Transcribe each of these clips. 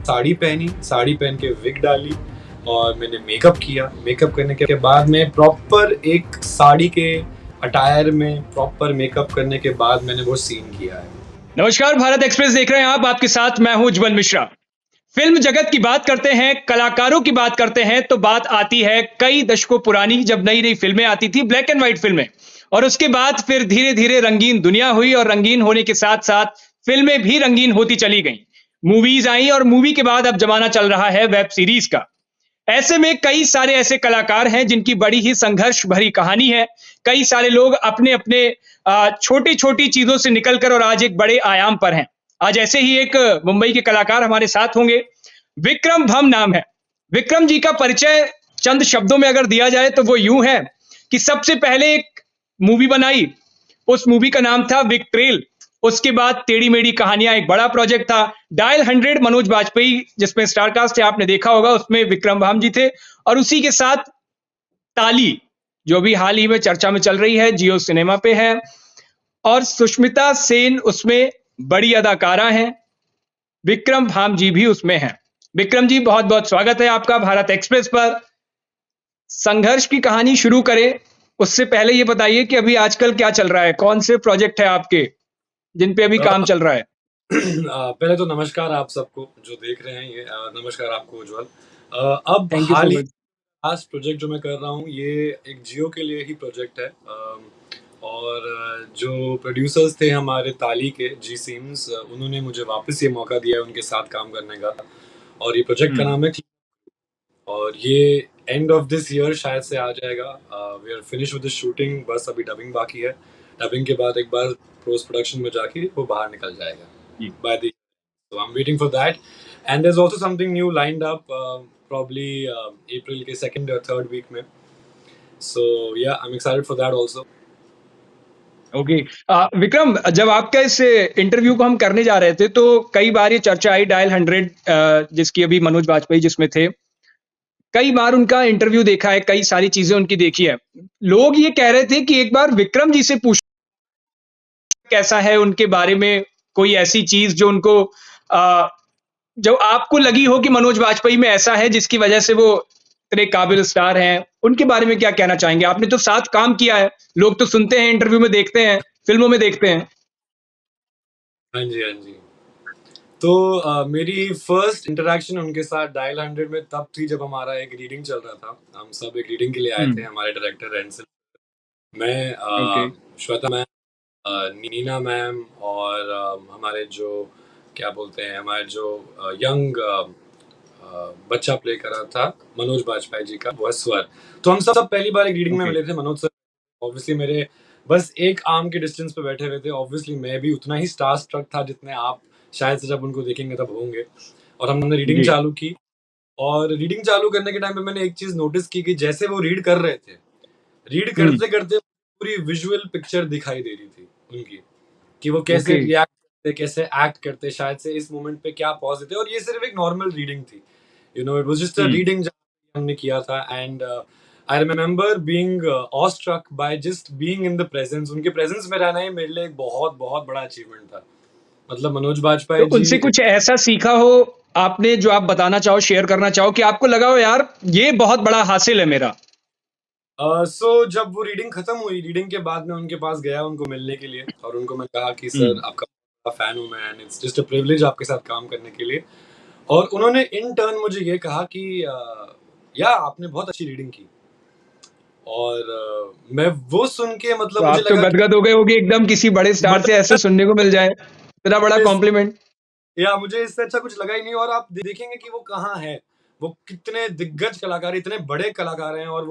साड़ी पहनी, साड़ी पहन के विग डाली और मैंने मेकअप किया। मेकअप करने के बाद में प्रॉपर एक साड़ी के अटायर में प्रॉपर मेकअप करने के बाद मैंने वो सीन किया है। नमस्कार, भारत एक्सप्रेस देख रहे हैं आप। आपके साथ मैं हूं उज्जवल मिश्रा। फिल्म जगत की बात करते हैं, कलाकारों की बात करते हैं तो बात आती है कई दशकों पुरानी, जब नई नई फिल्में आती थी, ब्लैक एंड व्हाइट फिल्में, और उसके बाद फिर धीरे धीरे रंगीन दुनिया हुई और रंगीन होने के साथ साथ फिल्में भी रंगीन होती चली गईं। मूवीज आई और मूवी के बाद अब जमाना चल रहा है वेब सीरीज का। ऐसे में कई सारे ऐसे कलाकार हैं जिनकी बड़ी ही संघर्ष भरी कहानी है। कई सारे लोग अपने अपने छोटी छोटी चीजों से निकलकर और आज एक बड़े आयाम पर हैं। आज ऐसे ही एक मुंबई के कलाकार हमारे साथ होंगे। विक्रम भम नाम है। विक्रम जी का परिचय चंद शब्दों में अगर दिया जाए तो वो यूं है कि सबसे पहले एक मूवी बनाई, उस मूवी का नाम था विक्ट्रेल। उसके बाद टेढ़ी मेढ़ी कहानियां एक बड़ा प्रोजेक्ट था। डायल 100 मनोज बाजपेयी जिसमें स्टारकास्ट है, आपने देखा होगा, उसमें विक्रम भाम जी थे। और उसी के साथ ताली, जो भी हाल ही में चर्चा में चल रही है, जियो सिनेमा पे है, और सुष्मिता सेन उसमें बड़ी अदाकारा हैं। विक्रम भाम जी भी उसमें हैं। विक्रम जी, बहुत बहुत स्वागत है आपका भारत एक्सप्रेस पर। संघर्ष की कहानी शुरू करें उससे पहले ये बताइए कि अभी आजकल क्या चल रहा है, कौन से प्रोजेक्ट है आपके जिन पे अभी काम चल रहा है? पहले तो नमस्कार आप सबको जो देख रहे हैं, ये नमस्कार आपको उज्जवल। अब thank you so hall he much. Last project जो मैं कर रहा हूँ ये एक जियो के लिए ही प्रोजेक्ट है। और जो प्रोड्यूसर्स थे हमारे ताली के, जी सीम्स, उन्होंने मुझे वापस ये मौका दिया है उनके साथ काम करने का। और ये प्रोजेक्ट का नाम है और ये एंड ऑफ दिस ईयर शायद से आ जाएगा। We are finish with the shooting, बस अभी डबिंग बाकी है। डबिंग के बाद एक बार पोस्ट प्रोडक्शन में जाके वो बाहर निकल जाएगा by the, so I'm waiting for that, and there's also something new lined up, probably April के second or third week में. So yeah, I'm excited for that also. Okay. Vikram, जब आपका इस इंटरव्यू को हम करने जा रहे थे तो कई बार ये चर्चा आई, डायल 100 जिसकी अभी मनोज बाजपेयी जिसमें थे, कई बार उनका इंटरव्यू देखा है, कई सारी चीजें उनकी देखी है। लोग ये कह रहे थे कि एक बार विक्रम जी से पूछ कैसा है उनके बारे में, कोई ऐसी चीज जो उनको जो आपको लगी हो कि मनोज बाजपेयी में ऐसा है जिसकी वजह से वो इतने काबिल स्टार हैं। उनके बारे में क्या कहना चाहेंगे? आपने तो साथ काम किया है, लोग तो सुनते हैं, इंटरव्यू में देखते हैं, फिल्मों में देखते हैं। हाँ जी, हाँ जी। तो मेरी फर्स्ट इंटरेक्शन उनके साथ डायल 100 में तब थी जब हमारा एक रीडिंग चल रहा था। हम सब एक रीडिंग के लिए आए थे, हमारे डायरेक्टर रेंसिल, मैं, okay. Shweta ma'am, Neena ma'am, और हमारे जो क्या बोलते हैं, हमारे जो यंग बच्चा प्ले कर रहा था मनोज बाजपेयी जी का, वो है स्वर। तो हम सब पहली बार एक रीडिंग में मिले थे। मनोज सर ऑब्वियसली मेरे बस एक आर्म के डिस्टेंस पे बैठे हुए थे। ऑब्वियसली मैं भी उतना ही स्टार स्ट्रक था जितने आप शायद से जब उनको देखेंगे तब होंगे। और हमने रीडिंग चालू की, और रीडिंग चालू करने के टाइम पे मैंने एक चीज नोटिस की कि जैसे वो रीड कर रहे थे, रीड करते करते पूरी विजुअल पिक्चर दिखाई दे रही थी उनकी, कि वो कैसे रिएक्ट करते, कैसे एक्ट करते, शायद से इस मोमेंट पे क्या पॉज देते। और ये सिर्फ एक नॉर्मल रीडिंग थी, you know, it was just a reading हमने किया था। And I remember being awestruck by just being in the presence. उनके प्रेजेंस में रहना ही मेरे लिए एक बहुत बहुत बड़ा अचीवमेंट था। मतलब मनोज बाजपेयी तो उनसे कुछ ऐसा सीखा हो आपने जो आप बताना चाहो, शेयर करना चाहो, कि आपको लगा हो यार ये बहुत बड़ा हासिल है मेरा? सो जब वो रीडिंग खत्म हुई, रीडिंग के बाद मैं उनके पास गया उनको मिलने के लिए, और उनको मैं कहा कि सर आपका फैन हूँ मैं, and it's just a privilege आपके साथ काम करने के लिए। और उन्होंने इन टर्न मुझे ये कहा कि या आपने बहुत अच्छी रीडिंग की। और मैं वो सुन के मतलब तो मुझे आप तो लगा गदगद हो गए होगे एकदम, किसी बड़े स्टार से ऐसे सुनने को मिल जाए, इतना बड़ा कॉम्प्लीमेंट। या मुझे इससे अच्छा कुछ लगा ही नहीं। और आप देखेंगे कि वो कहाँ है, वो कितने दिग्गज कलाकार, इतने बड़े कलाकार हैं, और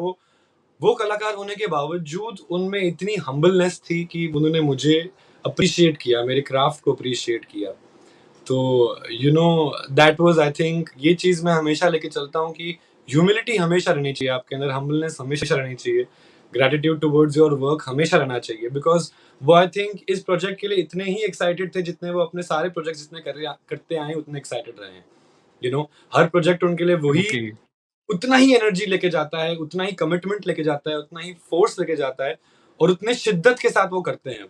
वो कलाकार होने के बावजूद उनमें इतनी हम्बलनेस थी कि उन्होंने मुझे अप्रिशिएट किया, मेरे क्राफ्ट को अप्रिशिएट किया। तो you know that was, I think, ये चीज़ मैं हमेशा लेके चलता हूँ कि ह्यूमिलिटी हमेशा रहनी चाहिए आपके अंदर, हम्बलनेस हमेशा रहनी चाहिए, ग्रैटिट्यूड टुवर्ड्स योर वर्क हमेशा रहना चाहिए। बिकॉज वो आई थिंक इस प्रोजेक्ट के लिए इतने ही एक्साइटेड थे जितने वो अपने सारे प्रोजेक्ट्स जितने करते आए उतने एक्साइटेड रहे हैं। यू नो, हर प्रोजेक्ट उनके लिए वही उतना ही एनर्जी लेके जाता है, उतना ही कमिटमेंट लेके जाता है, उतना ही फोर्स लेके जाता है, और उतने शिद्दत के साथ वो करते हैं।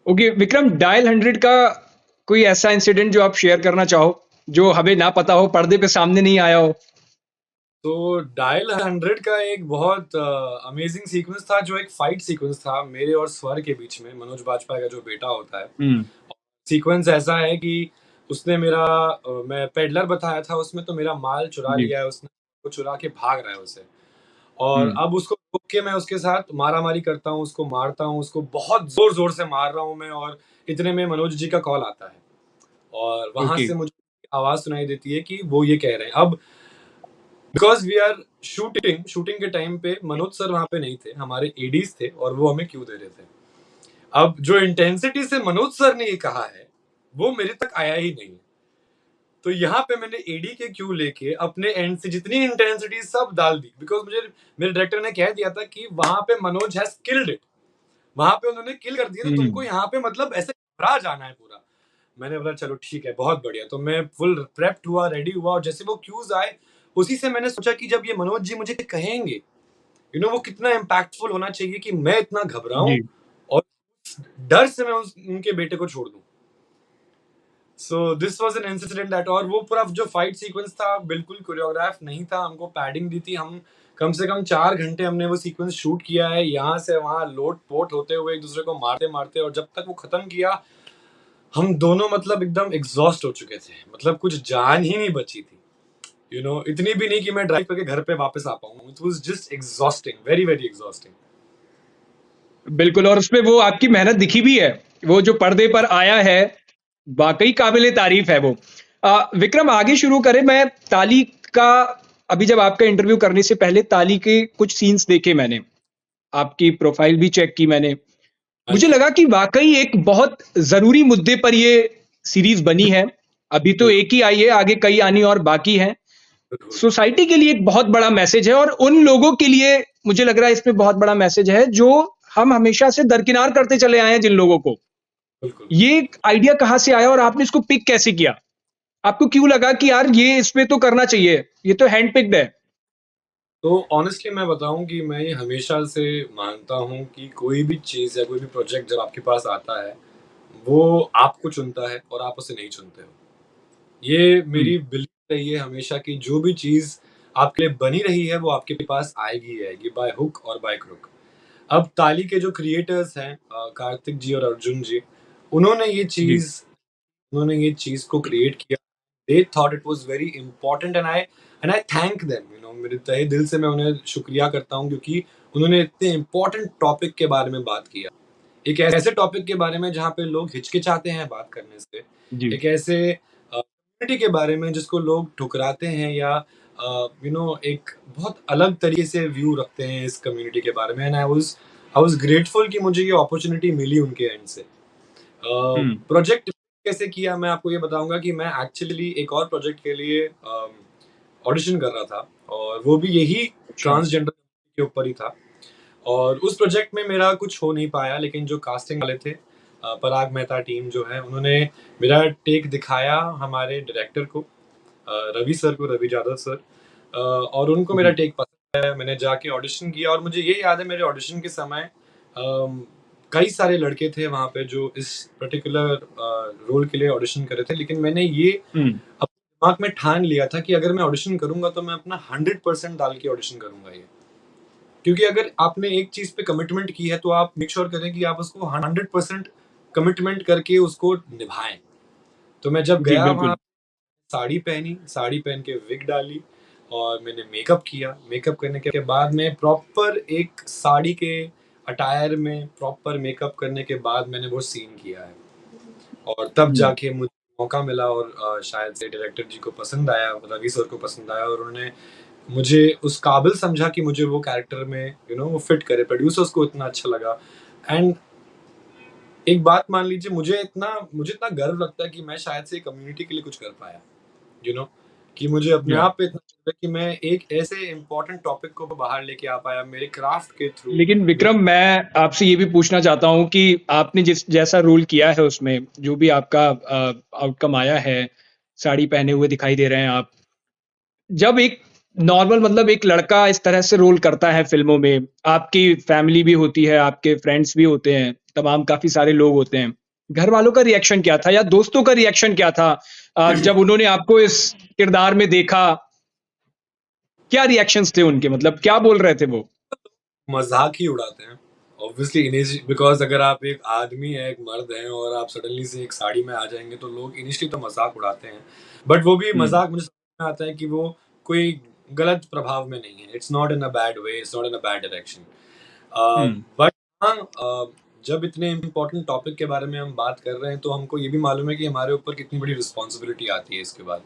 ओके विक्रम, डायल 100 का कोई ऐसा इंसिडेंट जो आप शेयर करना चाहो, जो हमें ना पता हो, पर्दे पे सामने नहीं आया हो? तो डायल 100 का एक बहुत अमेजिंग सीक्वेंस था, जो एक फाइट सीक्वेंस था मेरे और स्वर के बीच में, मनोज बाजपेयी का जो बेटा होता है। हुँ, सीक्वेंस ऐसा है कि उसने मेरा मैं पेडलर बताया था उसमें, तो मेरा माल चुरा जी। लिया है उसने, वो चुरा के भाग रहा है उसे। और हुँ, अब उसको रोक के मैं उसके साथ मारामारी करता हूँ, उसको मारता हूँ, उसको बहुत ज़ोर-ज़ोर से मार रहा हूँ मैं, और इतने में मनोज जी का कॉल आता है। और वहाँ ओके। से मुझे आवाज़ सुनाई देती है कि वो ये कह रहे हैं। अब बिकॉज़ वी आर शूटिंग के टाइम पे मनोज सर वहाँ पे नहीं थे, हमारे एडीज़ थे और वो हमें क्यू दे रहे थे। अब जो इंटेंसिटी से मनोज सर ने ये कहा है, वो मेरे तक आया ही नहीं। तो यहाँ पे मैंने एडी के क्यू लेके अपने एंड से जितनी इंटेंसिटी सब डाल दी, बिकॉज़ मुझे मेरे डायरेक्टर ने कह दिया था कि वहाँ पे मनोज हैज़ किल्ड इट। वहाँ पे उन्होंने किल कर दिया, तो हुँ, तुमको यहाँ पे मतलब ऐसे घबरा जाना है पूरा। मैंने बोला चलो ठीक है, बहुत बढ़िया। तो मैं फुल प्रेप्ड हुआ, रेडी हुआ, और जैसे वो क्यूज़ आए, उसी से मैंने सोचा कि जब ये मनोज जी मुझे कहेंगे, वो कितना इम्पैक्टफुल होना चाहिए कि मैं इतना घबराऊँ जी। और डर से मैं उनके बेटे को छोड़ दूँ। So this was an incident that, और वो पूरा जो फाइट सीक्वेंस था बिल्कुल कोरियोग्राफ नहीं था, हमको पैडिंग दी थी। हम कम से कम 4 घंटे हमने वो सीक्वेंस शूट किया है, यहाँ से वहाँ लोट-पोट होते हुए एक-दूसरे को मारते-मारते, और जब तक वो खत्म किया, हम दोनों मतलब एकदम एग्ज़ॉस्ट हो चुके थे। मतलब कुछ जान ही नहीं बची थी। इतनी भी नहीं कि मैं ड्राइव करके घर पे वापस आ पाऊँ। It was just exhausting, very, very exhausting. बिल्कुल, और उसमें वो आपकी मेहनत दिखी भी है। वो जो पर्दे पर आया है, वाक़ई काबिल-ए-तारीफ़ है वो। विक्रम, आगे शुरू करें, मैं ताली का, अभी जब आपका इंटरव्यू करने से पहले ताली के कुछ सीन्स देखे मैंने, आपकी प्रोफ़ाइल भी चेक की मैंने। हाँ मुझे जी, लगा कि वाक़ई एक बहुत ज़रूरी मुद्दे पर ये सीरीज़ बनी है। अभी तो बिल्कुल, एक ही आई है, आगे कई आनी और बाकी हैं। बिल्कुल, सोसाइटी के लिए एक बहुत बड़ा मैसेज है, और उन लोगों के लिए मुझे लग रहा है इसमें बहुत बड़ा मैसेज है जो हम हमेशा से दरकिनार करते चले आए हैं जिन लोगों को। बिल्कुल। ये आइडिया कहाँ से आया और आपने इसको पिक कैसे किया? आपको क्यों लगा कि यार ये इसमें तो करना चाहिए, ये तो हैंड पिक्ड है? तो ऑनेस्टली मैं बताऊँ कि मैं ये हमेशा से मानता हूँ कि कोई भी चीज़ या कोई भी प्रोजेक्ट जब आपके पास आता है, वो आपको चुनता है और आप उसे नहीं चुनते हो। ये हुँ, मेरी बिलीफ रही है हमेशा कि जो भी चीज़ आपके लिए बनी रही है, वो आपके पास आएगी ही आएगी, बाय हुक और बाय क्रुक। अब ताली के जो क्रिएटर्स हैं, कार्तिक जी और अर्जुन जी, उन्होंने ये जी। चीज़ उन्होंने ये चीज़ को क्रिएट किया। They thought it was very important, and I thank them, मेरे तहे दिल से मैं उन्हें शुक्रिया करता हूँ, क्योंकि उन्होंने इतने इम्पोर्टेंट टॉपिक के बारे में बात किया। एक ऐसे टॉपिक के बारे में जहाँ पे लोग हिचकिचाते हैं बात करने से, जी। एक ऐसे कम्युनिटी के बारे में जिसको लोग ठुकराते हैं, या एक बहुत अलग तरीके से व्यू रखते हैं इस कम्युनिटी के बारे में, एंड आई वाज़ ग्रेटफुल कि मुझे ये अपॉर्च्युनिटी मिली उनके एंड से। हुँ, प्रोजेक्ट कैसे किया, मैं आपको ये बताऊँगा कि मैं एक्चुअली एक और प्रोजेक्ट के लिए ऑडिशन कर रहा था, और वो भी यही अच्छा। ट्रांसजेंडर के ऊपर ही था। और उस प्रोजेक्ट में मेरा कुछ हो नहीं पाया, लेकिन जो कास्टिंग वाले थे, पराग मेहता टीम जो है, उन्होंने मेरा टेक दिखाया हमारे डायरेक्टर को, रवि सर को, रवि जाधव सर, और उनको मेरा जी। टेक पसंद आया। मैंने जाके ऑडिशन किया, और मुझे ये याद है मेरे ऑडिशन के समय अम, कई सारे लड़के थे वहाँ पे जो इस पर्टिकुलर रोल के लिए ऑडिशन कर रहे थे, लेकिन मैंने ये हुँ, अपने दिमाग में ठान लिया था कि अगर मैं ऑडिशन करूँगा तो मैं अपना 100% डाल के ऑडिशन करूँगा ये। क्योंकि अगर आपने एक चीज़ पे कमिटमेंट की है, तो आप मेक श्योर करें कि आप उसको 100% कमिटमेंट करके उसको निभाएँ। तो मैं जब जी, गया वहाँ, बिल्कुल। साड़ी पहनी, साड़ी पहन के विग डाली, और मैंने मेकअप किया। मेकअप करने के बाद में प्रॉपर एक साड़ी के अटायर में प्रॉपर मेकअप करने के बाद मैंने वो सीन किया है। और तब हुँ, जाके मुझे मौका मिला, और शायद से डायरेक्टर जी को पसंद आया, रवि सर को पसंद आया, और उन्होंने मुझे उस काबिल समझा कि मुझे वो कैरेक्टर में वो फिट करे। प्रोड्यूसर्स को इतना अच्छा लगा। एंड एक बात मान लीजिए, मुझे इतना गर्व लगता है कि मैं शायद से कम्युनिटी के लिए कुछ कर पाया। यू नो कि मुझे अपने या आप पे इतना गर्व है कि मैं एक ऐसे इम्पोर्टेंट टॉपिक को बाहर लेके आ पाया मेरे क्राफ्ट के थ्रू। लेकिन विक्रम, मैं आपसे ये भी पूछना चाहता हूँ कि आपने जिस जैसा रोल किया है उसमें, जो भी आपका आउटकम आया है, साड़ी पहने हुए दिखाई दे रहे हैं आप। जब एक नॉर्मल, मतलब एक लड़का इस तरह से रोल करता है फ़िल्मों में, आपकी फैमिली भी होती है, आपके फ्रेंड्स भी होते हैं, तमाम काफ़ी सारे लोग होते हैं। घर वालों का रिएक्शन क्या था या दोस्तों का रिएक्शन क्या था जब उन्होंने आपको इस किरदार में देखा? क्या रिएक्शंस थे उनके, मतलब क्या बोल रहे थे वो? मजाक ही उड़ाते हैं ऑब्वियसली इनिशियली, बिकॉज अगर आप एक आदमी है, एक मर्द है और आप सडनली से एक साड़ी में आ जाएंगे तो लोग इनिशियली तो मजाक उड़ाते हैं, बट वो भी हुँ, मजाक मुझे समझ में आता है कि वो कोई गलत प्रभाव में नहीं है, it's not in a bad way, it's not in a bad direction. Hmm, but हाँ, जब इतने इम्पोर्टेंट टॉपिक के बारे में हम बात कर रहे हैं तो हमको ये भी मालूम है कि हमारे ऊपर कितनी बड़ी रिस्पॉन्सिबिलिटी आती है इसके बाद।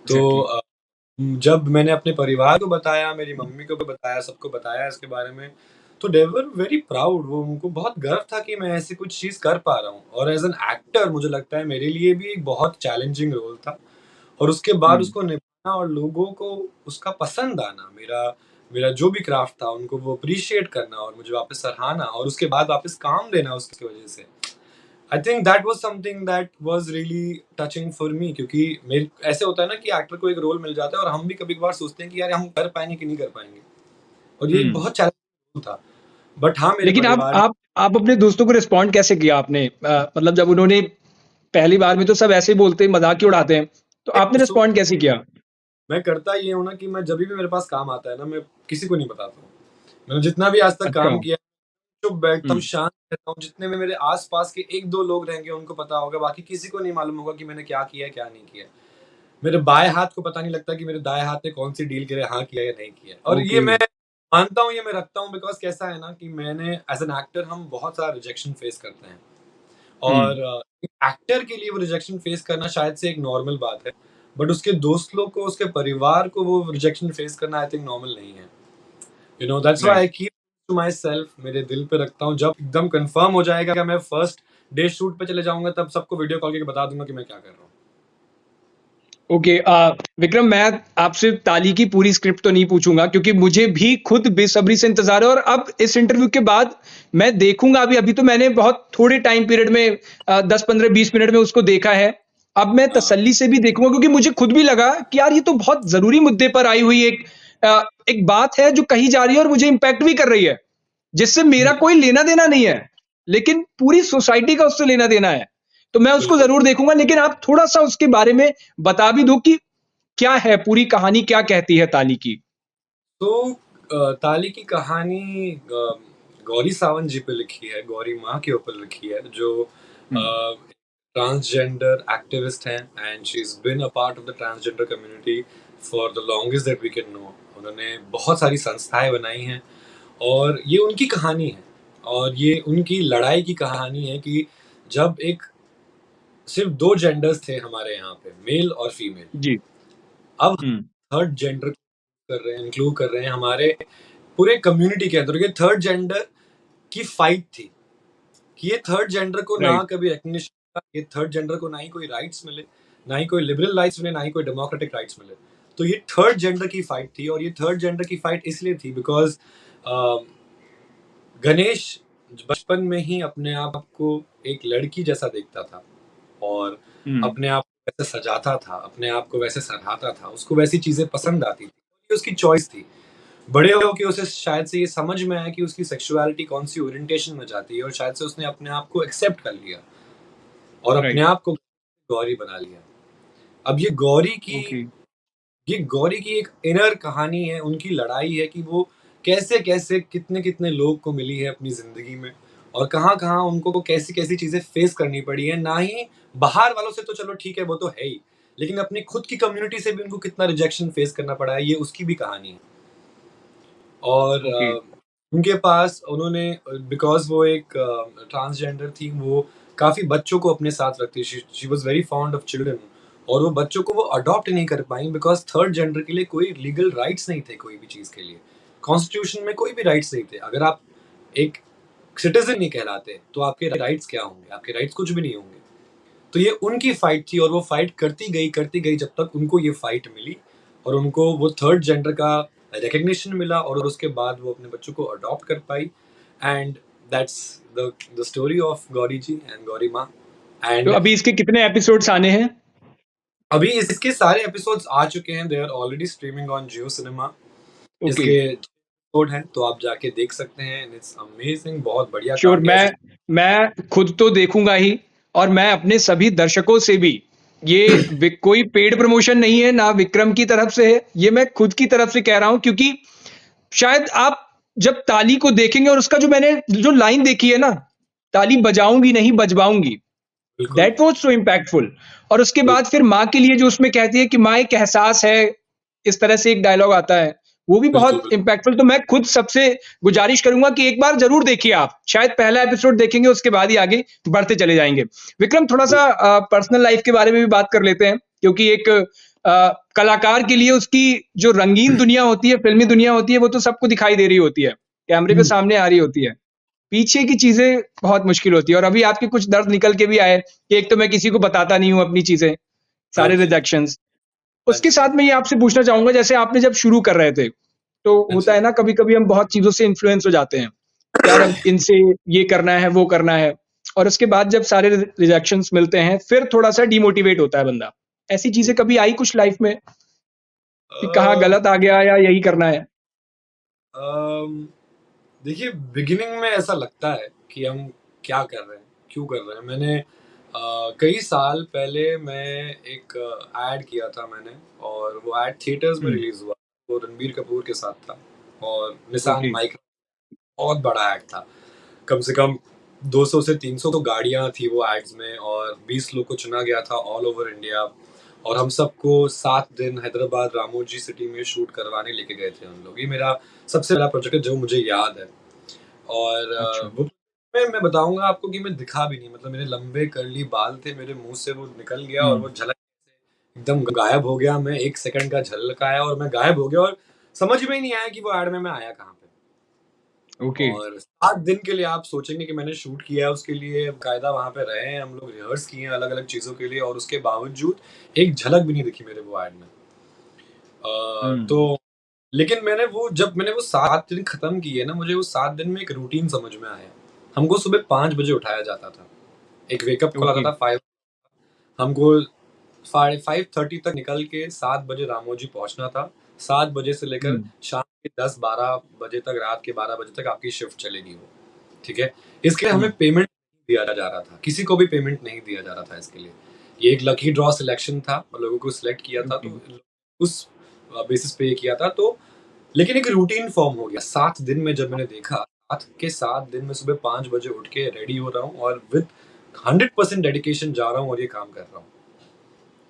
तो एग्ज़ैक्टली। जब मैंने अपने परिवार को बताया, मेरी मम्मी को भी बताया, सबको बताया इसके बारे में, तो दे वर वेरी प्राउड। वो उनको बहुत गर्व था कि मैं ऐसी कुछ चीज़ कर पा रहा हूँ, और एज़ एन एक्टर मुझे लगता है मेरे लिए भी एक बहुत चैलेंजिंग रोल था। और उसके बाद हुँ, उसको निभाना और लोगों को उसका पसंद आना, मेरा मेरा जो भी क्राफ्ट था उनको वो अप्रिशिएट करना और मुझे वापस सराहना और उसके बाद वापस काम देना उसकी वजह से। I think that was something that was really touching for me, क्योंकि मेरे ऐसे होता है ना कि एक्टर को एक रोल मिल जाता है और हम भी कभी-कभार सोचते हैं कि यार हम कर पाएँगे कि नहीं कर पाएँगे। और ये एक हुँ। बहुत चैलेंजिंग रोल था। बट हाँ, मेरे लेकिन आप परिवार आप आप अपने दोस्तों को रिस्पॉन्ड कैसे किया आपने? मतलब जब उन्होंने पहली बार में तो सब ऐसे ही बोलते हैं, मज़ाक ही उड़ाते हैं, तो ने आपने दोस्तों रिस्पॉन्ड कैसे किया? मैं करता ये हूँ ना कि मैं जभी भी मेरे पास काम आता है ना, मैं किसी को नहीं बताता हूँ। मैंने जितना भी आज तक अच्छा। काम किया, चुप बैठता हुँ, हूँ, शांत रहता हूँ, जितने भी मेरे आस-पास के 1-2 लोग रहेंगे उनको पता होगा, बाकी किसी को नहीं मालूम होगा कि मैंने क्या किया है, क्या नहीं किया है। मेरे बाएँ हाथ को पता नहीं लगता कि मेरे दाएँ हाथ ने कौन-सी डील करे, हाँ किया या नहीं किया। और ये ओके। मैं मानता हूँ, ये मैं रखता हूँ, बिकॉज़ कैसा है ना कि मैंने एज़ एन एक्टर हम बहुत सारा रिजेक्शन फेस करते हैं। हुँ, और एक्टर के लिए वो रिजेक्शन फेस करना शायद से एक नॉर्मल बात है। बट उसके दोस्त लोग को, उसके परिवार को वो रिजेक्शन फेस करना आई थिंक नॉर्मल नहीं है। You know that's why right. I keep to myself, मेरे दिल पे रखता हूँ। जब एकदम कंफर्म हो जाएगा कि मैं फर्स्ट डे शूट पे चले जाऊँगा, तब सबको वीडियो कॉल करके बता दूँगा कि मैं क्या कर रहा हूँ। ओके, विक्रम, मैं आपसे ताली की पूरी स्क्रिप्ट तो नहीं पूछूँगा क्योंकि मुझे भी खुद बेसब्री से इंतज़ार है और अब इस इंटरव्यू के बाद मैं देखूँगा। अभी अभी तो मैंने बहुत थोड़े टाइम पीरियड में 10, 15, 20 मिनट में उसको देखा है। अब मैं हाँ, तसल्ली से भी देखूँगा क्योंकि मुझे खुद भी लगा कि यार ये तो बहुत ज़रूरी मुद्दे पर आई हुई एक बात है जो कही जा रही है और मुझे इम्पैक्ट भी कर रही है, जिससे मेरा हुँ, कोई लेना-देना नहीं है, लेकिन पूरी सोसाइटी का उससे लेना-देना है। तो मैं उसको बिल्कुल। ज़रूर देखूँगा, लेकिन आप थोड़ा-सा उसके बारे में बता भी दो कि क्या है पूरी कहानी, क्या कहती है ताली की? तो ताली की कहानी गौरी सावंत जी पे लिखी है, गौरी माँ के ऊपर लिखी है, जो हुँ, ट्रांसजेंडर एक्टिविस्ट हैं, and she is been a part of the transgender community for the longest that we can know. उन्होंने बहुत सारी संस्थाएँ बनाई हैं और ये उनकी कहानी है और ये उनकी लड़ाई की कहानी है कि जब एक सिर्फ़ 2 जेंडर्स थे हमारे यहाँ पे, मेल और फीमेल। जी। अब हुँ, थर्ड जेंडर कर रहे हैं, इंक्लूड कर रहे हैं हमारे पूरे कम्युनिटी के अंदर। ये थर्ड जेंडर की फाइट थी कि ये थर्ड जेंडर को ना राइट। कभी रिकॉग्निशन मिला, ये थर्ड जेंडर को ना ही कोई राइट्स मिले, ना ही कोई लिबरल राइट्स मिले, ना ही कोई डेमोक्रेटिक राइट्स मिले। तो ये थर्ड जेंडर की फाइट थी, और ये थर्ड जेंडर की फाइट इसलिए थी बिकॉज़ गणेश बचपन में ही अपने आप को एक लड़की जैसा देखता था और हुँ, अपने आप को वैसे सजाता था, अपने आप को वैसे सराहता था, उसको वैसी चीज़ें पसंद आती थी। ये उसकी चॉइस थी। बड़े होके उसे शायद से ये समझ में आया कि उसकी सेक्सुअलिटी कौन-सी ओरिएंटेशन में जाती है, और शायद से उसने अपने आप को एक्सेप्ट कर लिया और अपने राइट। आप को गौरी बना लिया। अब ओके। ये गौरी की एक इनर कहानी है, उनकी लड़ाई है कि वो कैसे-कैसे, कितने-कितने लोग को मिली है अपनी ज़िंदगी में और कहाँ-कहाँ उनको कैसी-कैसी चीज़ें फेस करनी पड़ी है। ना ही बाहर वालों से तो चलो ठीक है, वो तो है ही, लेकिन अपनी खुद की कम्युनिटी से भी उनको कितना रिजेक्शन फेस करना पड़ा है, ये उसकी भी कहानी है। और ओके। उनके पास उन्होंने बिकॉज़ वो एक ट्रांसजेंडर थी, वो काफ़ी बच्चों को अपने साथ रखती है। She was very fond of children, और वो बच्चों को वो अडॉप्ट नहीं कर पाईं बिकॉज़ थर्ड जेंडर के लिए कोई लीगल राइट्स नहीं थे कोई भी चीज़ के लिए। कॉन्स्टिट्यूशन में कोई भी राइट्स नहीं थे। अगर आप एक सिटिज़न नहीं कहलाते, तो आपके राइट्स क्या होंगे? आपके राइट्स कुछ भी नहीं होंगे। तो ये उनकी फाइट थी और वो फाइट करती गई जब तक उनको ये फाइट मिली और उनको वो थर्ड जेंडर का रिकॉग्निशन मिला, और उसके बाद वो अपने बच्चों को अडॉप्ट कर पाई। And that's the story of Gauri ji and Gauri माँ। तो एंड अभी इसके कितने एपिसोड्स आने हैं? अभी इसके सारे एपिसोड्स आ चुके हैं, they are already streaming on Jio Cinema. Okay. इसके एपिसोड हैं तो आप जाके देख सकते हैं, इट्स अमेजिंग, बहुत बढ़िया श्योर, काम किया है मैं इस मैं खुद तो देखूंगा ही, और मैं अपने सभी दर्शकों से भी, ये कोई पेड प्रमोशन नहीं है ना विक्रम की तरफ से है, ये मैं खुद की तरफ से कह रहा हूं, क्योंकि शायद आप जब ताली को देखेंगे, और उसका जो मैंने जो लाइन देखी है ना, ताली बजाऊंगी नहीं बजवाऊंगी, बिल्कुल, दैट वाज सो इम्पैक्टफुल। और उसके बिल्कुल, बाद फिर माँ के लिए जो उसमें कहती है कि माँ एक एहसास है, इस तरह से एक डायलॉग आता है, वो भी बिल्कुल, बहुत इम्पैक्टफुल। तो मैं खुद सबसे गुजारिश करूंगा कि एक बार जरूर देखिए आप, शायद पहला एपिसोड देखेंगे, उसके बाद ही आगे बढ़ते चले जाएंगे। विक्रम, थोड़ा सा पर्सनल लाइफ के बारे में भी बात कर लेते हैं, क्योंकि एक कलाकार के लिए उसकी जो रंगीन दुनिया होती है, फिल्मी दुनिया होती है, वो तो सबको दिखाई दे रही होती है, कैमरे पे बिल्कुल। सामने आ रही होती है। पीछे की चीजें बहुत मुश्किल होती है, और अभी आपके कुछ दर्द निकल के भी आए कि एक तो मैं किसी को बताता नहीं हूँ अपनी चीजें, हाँ सारे जी, रिजेक्शंस। हाँ उसके जी, साथ मैं ये आपसे पूछना चाहूंगा, जैसे आपने जब शुरू कर रहे थे, तो हाँ होता जी। है ना, कभी कभी हम बहुत चीजों से इन्फ्लुएंस हो जाते हैं, यार अब इनसे ये करना है वो करना है, और उसके बाद जब सारे रिजेक्शंस मिलते हैं, फिर थोड़ा सा डिमोटिवेट होता है बंदा। ऐसी चीजें कभी आई कुछ लाइफ में कि कहाँ अ, गलत आ गया या यही करना है? अम, देखिए बिगिनिंग में ऐसा लगता है कि हम क्या कर रहे हैं, क्यों कर रहे हैं। मैंने कई साल पहले मैं एक ऐड किया था मैंने, और वो ऐड थिएटर्स में हम्म। रिलीज हुआ। वो रणबीर कपूर के साथ था, और निसान ओके। माइक, बहुत बड़ा ऐड था। कम से कम 200 से 300 तो गाड़ियां थी वो एड्स में, और 20 लोग को चुना गया था ऑल ओवर इंडिया। और हम सबको 7 दिन हैदराबाद रामोजी सिटी में शूट करवाने लेके गए थे हम लोग। ये मेरा सबसे बड़ा प्रोजेक्ट है जो मुझे याद है। और अच्छा। वो मैं बताऊंगा आपको कि मैं दिखा भी नहीं, मतलब मेरे लंबे कर्ली बाल थे, मेरे मुंह से वो निकल गया, और हम्म। वो झलक एकदम गायब हो गया। मैं 1 सेकंड का झलक आया और मैं गायब हो गया, और समझ में ही नहीं आया कि वो ऐड में मैं आया कहाँ पे। ओके। और 7 दिन के लिए आप सोचेंगे कि मैंने शूट किया है उसके लिए, कायदा वहाँ पे रहे हैं हम लोग, रिहर्स किए हैं अलग-अलग चीज़ों के लिए, और उसके बावजूद एक झलक भी नहीं दिखी मेरे वो ऐड में। हम्म। तो लेकिन जब मैंने वो 7 दिन खत्म किए ना, मुझे वो 7 दिन में एक रूटीन समझ में आया। हमको सुबह 5 बजे उठाया जाता था। एक वेकअप कॉल आता ओके। था 5। हमको 5:30 तक निकल के 7 बजे रामोजी पहुँचना था। 7 बजे से लेकर हम्म। शाम के 10-12 बजे तक, रात के 12 बजे तक आपकी शिफ्ट चलेगी वो। ठीक है? इसके लिए हमें हम्म। पेमेंट दिया जा रहा था। किसी को भी पेमेंट नहीं दिया जा रहा था इसके लिए। ये एक लकी ड्रॉ सिलेक्शन था, और लोगों को सिलेक्ट किया था, ओके। तो उस बेसिस पे ये किया था। तो लेकिन एक रूटीन फॉर्म हो गया 7 दिन में। जब मैंने देखा 7 के 7 दिन में सुबह 5 बजे उठ के रेडी हो रहा हूँ, और विद 100% डेडिकेशन जा रहा हूँ और ये काम कर रहा हूँ।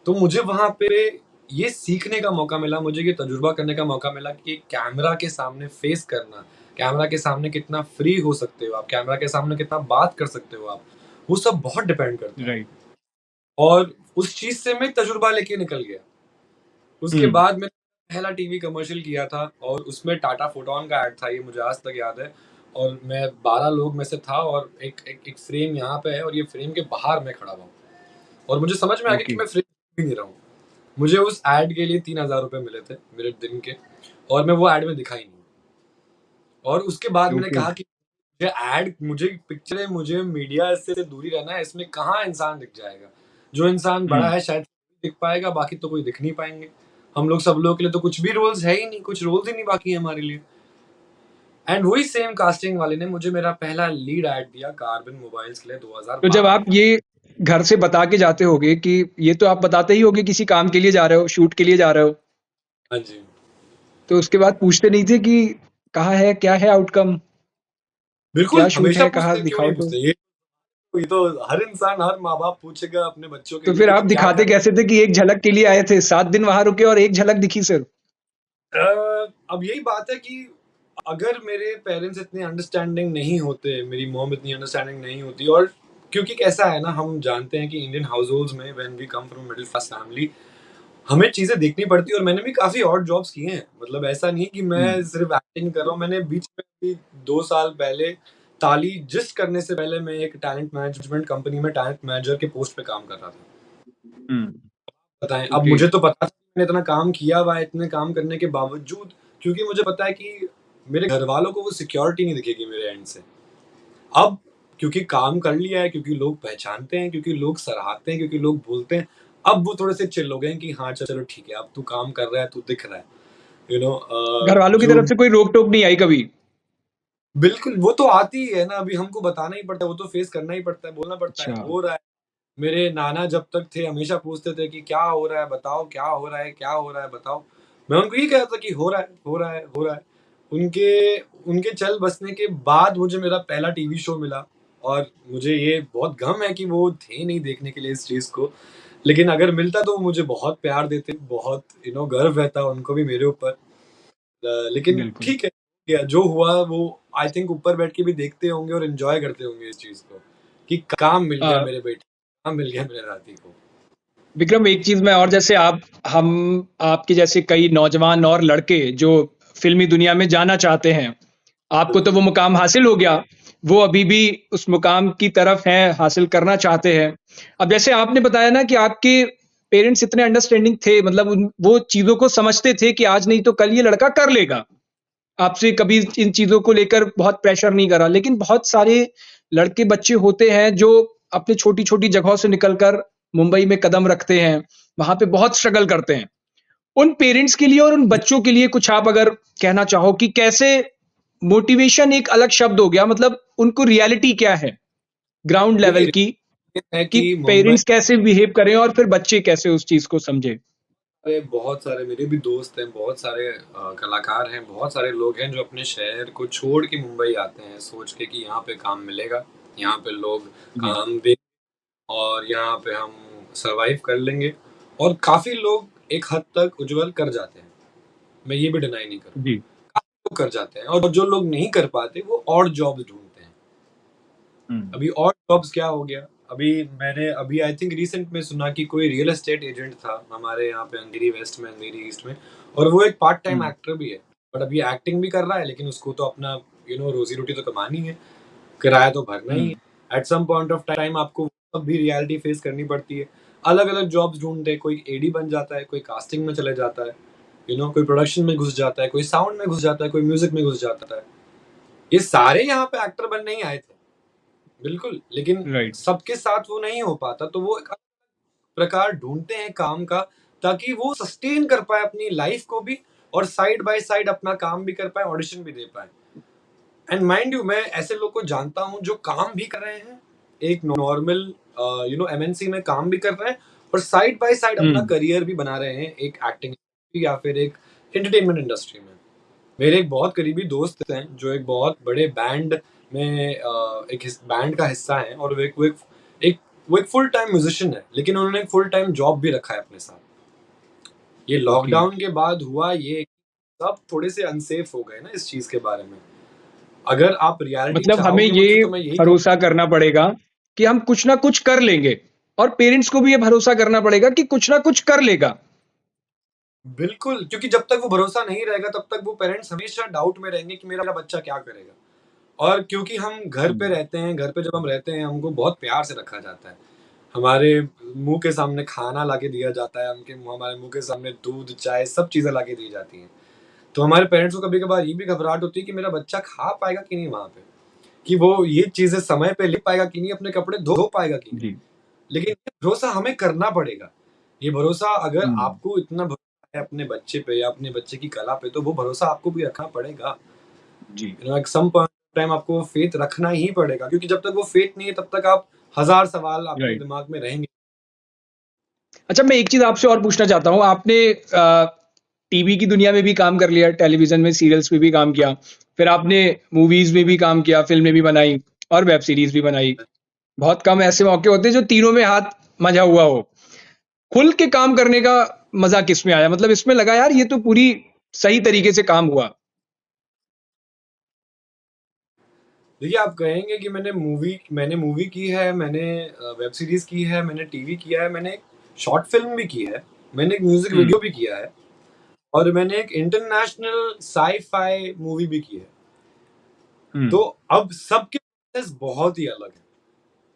तो मुझे वहाँ पे ये सीखने का मौका मिला, मुझे ये तजुर्बा करने का मौका मिला कि कैमरा के सामने फेस करना, कैमरा के सामने कितना फ्री हो सकते हो आप, कैमरा के सामने कितना बात कर सकते हो आप, वो सब बहुत डिपेंड करता है। राइट। और उस चीज़ से मैं तजुर्बा लेके निकल गया। उसके हम्म। बाद मैंने पहला टीवी कमर्शियल किया था, और उसमें टाटा फोटोन का ऐड था, ये मुझे आज तक याद है। और मैं 12 लोग में से था, और एक फ्रेम यहाँ पे है, और ये फ्रेम के बाहर मैं खड़ा हुआ हूँ। और मुझे समझ में आ गया कि ओके। मैं फ्रेम भी नहीं रहा हूँ। मुझे उस ऐड के लिए 3,000 रुपए मिले थे मेरे दिन के, और मैं वो ऐड में दिखा ही नहीं। और उसके बाद मैंने ओके। कहा कि मुझे पिक्चरें, मुझे मीडिया से दूरी रहना है, इसमें कहाँ इंसान दिख जाएगा। जो इंसान बड़ा हम्म। है शायद दिख पाएगा, बाकी तो कोई दिख नहीं पाएंगे। हम लोग सब लोगों के लिए तो कुछ भी रोल्स है ही नहीं, कुछ रोल्स ही नहीं बाकी है हमारे लिए। एंड वही सेम कास्टिंग वाले ने मुझे मेरा पहला लीड ऐड दिया कार्बन मोबाइल्स के लिए तो जब 2012 आप में। ये घर से बता के जाते होगे कि ये तो आप बताते ही होगे किसी काम के लिए जा रहे हो, शूट के लिए जा रहे हो, हाँ जी। तो उसके बाद पूछते नहीं थे कि कहाँ है, क्या है आउटकम, क्या बिल्कुल, शूट हमेशा है, कहाँ पूछते हैं, क्यों दिखाओ नहीं तो? पूछते? ये तो हर इंसान, हर माँ-बाप पूछेगा अपने बच्चों के तो लिए फिर कि आप तुम क्या दिखाते कर। कैसे थे कि एक झलक के लिए आए थे, 7 दिन वहां रुके और एक झलक दिखी सिर्फ? अब यही बात है कि अगर मेरे पेरेंट्स इतने अंडरस्टैंडिंग नहीं होते, मेरी मॉम इतनी अंडरस्टैंडिंग नहीं होती, और क्योंकि कैसा है ना, हम जानते हैं कि इंडियन हाउसहोल्ड्स में when we come from middle class family, हमें चीज़ें देखनी पड़ती है। और मैंने भी काफ़ी ऑड जॉब्स किए हैं। मतलब ऐसा नहीं है कि मैं हम्म। सिर्फ एक्टिंग कर रहा हूँ। मैंने बीच में भी 2 साल पहले, ताली जिस्ट करने से पहले, मैं एक टैलेंट मैनेजमेंट कंपनी में टैलेंट मैनेजर के पोस्ट पे काम कर रहा था। हम्म। बताएँ, अब ओके। मुझे तो पता था मैंने इतना काम किया हुआ है, इतने काम करने के बावजूद, क्योंकि मुझे पता है कि मेरे घरवालों को वो सिक्योरिटी नहीं दिखेगी मेरे एंड से। अब क्योंकि काम कर लिया है, क्योंकि लोग पहचानते हैं, क्योंकि लोग सराहते हैं, क्योंकि लोग बोलते हैं, अब वो थोड़े से चिल हो गए हैं कि हाँ, चलो ठीक है, अब तू काम कर रहा है, तू दिख रहा है। घर वालों की जो तरफ से कोई रोक टोक नहीं आई कभी? बिल्कुल, वो तो आती ही है ना, अभी हमको बताना ही पड़ता है, वो तो फेस करना ही पड़ता है, बोलना पड़ता है, अच्छा। हो रहा है। मेरे नाना जब तक थे हमेशा पूछते थे कि क्या हो रहा है बताओ, क्या हो रहा है, क्या हो रहा है बताओ? मैं उनको यही कहता था कि हो रहा है, हो रहा है, हो रहा है। उनके उनके चल बसने के बाद मुझे मेरा पहला टीवी शो मिला और मुझे ये बहुत गम है कि वो थे नहीं देखने के लिए इस चीज़ को। लेकिन अगर मिलता तो वो मुझे बहुत प्यार देते, बहुत गर्व रहता उनको भी मेरे ऊपर। लेकिन बिल्कुल। ठीक है, या जो हुआ वो आई थिंक ऊपर बैठ के भी देखते होंगे और एन्जॉय करते होंगे इस चीज़ को, कि काम मिल गया अ, मेरे बेटे, काम मिल गया मेरे नाती को। विक्रम, एक चीज़ मैं और, जैसे आप हम आपके जैसे कई नौजवान और लड़के जो फ़िल्मी दुनिया में जाना चाहते हैं, आपको तो बिल्कुल, वो मुकाम हासिल हो गया, वो अभी भी उस मुकाम की तरफ हैं, हासिल करना चाहते हैं। अब जैसे आपने बताया ना कि आपके पेरेंट्स इतने अंडरस्टैंडिंग थे, मतलब उन वो चीज़ों को समझते थे कि आज नहीं तो कल ये लड़का कर लेगा। आपसे कभी इन चीज़ों को लेकर बहुत प्रेशर नहीं करा। लेकिन बहुत सारे लड़के बच्चे होते हैं जो अपनी छोटी-छोटी जगहों से निकलकर मुंबई में कदम रखते हैं, वहाँ पे बहुत स्ट्रगल करते हैं। उन पेरेंट्स के लिए और उन बच्चों के लिए कुछ आप अगर कहना चाहो कि कैसे मोटिवेशन एक अलग शब्द हो गया, मतलब उनको रियलिटी क्या है ग्राउंड लेवल देखिए की, ये है कि कि मुंबई पेरेंट्स कैसे बिहेव करें और फिर बच्चे कैसे उस चीज़ को समझें? में बहुत सारे मेरे भी दोस्त हैं, बहुत सारे कलाकार हैं, बहुत सारे लोग हैं जो अपने शहर को छोड़ के मुंबई आते हैं, सोच के कि यहाँ पे काम मिलेगा, यहाँ पे लोग जी, काम दे और यहाँ पे हम सर्वाइव कर लेंगे और काफ़ी लोग एक हद तक उज्ज्वल कर जाते हैं। मैं ये भी डिनाई नहीं करूँगा। जी। काफ़ी लोग कर जाते हैं और जो लोग नहीं कर पाते वो ऑड जॉब्स ढूँढते हैं। हुँ, अभी ऑड जॉब्स क्या हो गया? मैंने अभी आई थिंक रिसेंट में सुना कि कोई रियल एस्टेट एजेंट था हमारे यहाँ पे अंधेरी वेस्ट में, अंधेरी ईस्ट में और वो एक पार्ट टाइम हुँ, एक्टर भी है। बट अभी एक्टिंग भी कर रहा है लेकिन उसको तो अपना रोज़ी-रोटी तो कमानी है, किराया तो भरना ही हुँ, है। At some point of time आपको तब भी रियलिटी फेस करनी पड़ती है। अलग-अलग जॉब्स ढूँढते हैं, कोई एडी बन जाता है, कोई कास्टिंग में चले जाता है, कोई प्रोडक्शन में घुस जाता है, कोई साउंड में घुस जाता है, कोई म्यूज़िक में घुस जाता है। ये सारे यहाँ पे एक्टर बनने ही आए थे। बिल्कुल, लेकिन राइट। सबके साथ वो नहीं हो पाता, तो वो एक प्रकार ढूँढते हैं काम का, ताकि वो सस्टेन कर पाएँ अपनी लाइफ़ को भी और साइड बाय साइड अपना काम भी कर पाएँ, ऑडिशन भी दे पाएँ। एंड माइंड यू मैं ऐसे लोग को जानता हूँ जो काम भी कर रहे हैं, एक नॉर्मल एमएनसी में काम भी कर रहे हैं और साइड बाय साइड अपना हुँ, करियर भी बना रहे हैं, एक एक्टिंग या फिर एक एंटरटेनमेंट इंडस्ट्री में। मेरे एक बहुत करीबी दोस्त हैं, जो एक बहुत बड़े बैंड में एक बैंड का हिस्सा हैं और एक वो एक फुल टाइम म्यूजिशियन है, लेकिन उन्होंने एक फुल टाइम जॉब भी रखा है अपने साथ। ये ओके। लॉकडाउन के बाद हुआ ये सब थोड़े से अनसेफ हो गए ना इस चीज के बारे में। अगर आप रियलिटी मतलब हमें चाहोगे मुझे ये तो मैं यही कहूँ। भरोसा करना पड़ेगा कि हम कुछ ना कुछ कर लेंगे, और पेरेंट्स को भी ये भरोसा करना पड़ेगा कि कुछ ना कुछ कर लेगा। बिल्कुल, क्योंकि जब तक वो भरोसा नहीं रहेगा तब तक वो पेरेंट्स हमेशा डाउट में रहेंगे कि मेरा बच्चा क्या करेगा। और क्योंकि हम घर पे हुँ, रहते हैं, घर पे जब हम रहते हैं हमको बहुत प्यार से रखा जाता है। हमारे मुँह के सामने खाना लाके दिया जाता है, हमारे मुँह के सामने दूध, चाय सब चीज़ें लाके दी जाती हैं। तो हमारे पेरेंट्स को कभी-कभार ये भी घबराहट होती है कि मेरा बच्चा खा पाएगा कि नहीं वहाँ पे? कि वो ये चीज़ें समय पे ले पाएगा कि नहीं, अपने कपड़े धो पाएगा कि नहीं? जी। लेकिन ये भरोसा हमें करना पड़ेगा। ये भरोसा अगर हुँ, आपको इतना भरोसा है अपने बच्चे पे या अपने बच्चे की कला पे, तो वो भरोसा आपको भी रखना पड़ेगा। जी, एट सम पॉइंट टाइम आपको फेथ रखना ही पड़ेगा क्योंकि जब तक वो फेथ नहीं है तब तक आप हज़ार सवाल आपके राइट। दिमाग में रहेंगे। अच्छा, मैं एक चीज़ आपसे और पूछना चाहता हूँ, आपने टीवी की दुनिया में भी काम कर लिया, टेलीविज़न में सीरियल्स में भी काम किया, फिर आपने मूवीज़ में भी काम किया, फ़िल्में भी बनाई और वेब सीरीज़ भी बनाई। बहुत कम ऐसे मौके होते हैं जो तीनों में हाथ मँजा हुआ हो। खुल के काम करने का मज़ा किसमें आया? मतलब इसमें लगा यार ये तो पूरी सही तरीके से काम हुआ। देखिए, आप कहेंगे कि मैंने मूवी की है, मैंने वेब सीरीज़ की है, मैंने टीवी किया है, मैंने एक शॉर्ट फ़िल्म भी की है, मैंने एक म्यूज़िक हुँ, वीडियो भी किया है और मैंने एक इंटरनेशनल साइ-फाई मूवी भी की है। हुँ, तो अब सबके प्रोसेस बहुत ही अलग हैं।